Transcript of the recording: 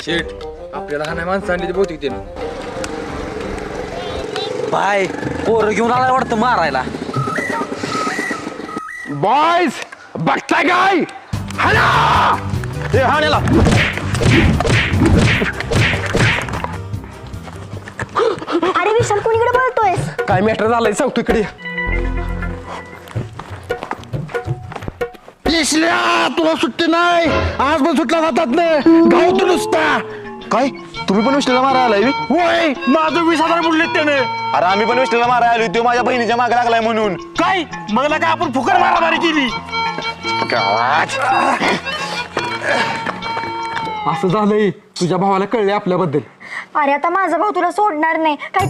शेट आपल्याला हा नाही माणसं आणली बहुतेक त्यानं. बाय पोर घेऊन आलाय वाटतं मारायला. बॉयज बघताय काय हाणा हे हाण्याला. अरे विशाल कोणीकडे बोलतोयस? काय मॅटर झालंय सांगतो इकडे. पिशल्या तुला सुट्टी नाही आज पण सुटला जातात ना गावतो नुसता. काय तुम्ही पण विश्लेला मारायला आलाय? होय माझं 20,000 बुडलेत त्याने. अरे आम्ही पण विश्लेला मारायला आलोय, तो माझ्या बहिणीच्या मागे लागलाय म्हणून. काय मला काय आपण फुकट मारामारी केली. असं झालंय तुझ्या भावाला कळले आपल्याबद्दल. अरे आता माझा भाऊ तुला सोडणार नाही. काही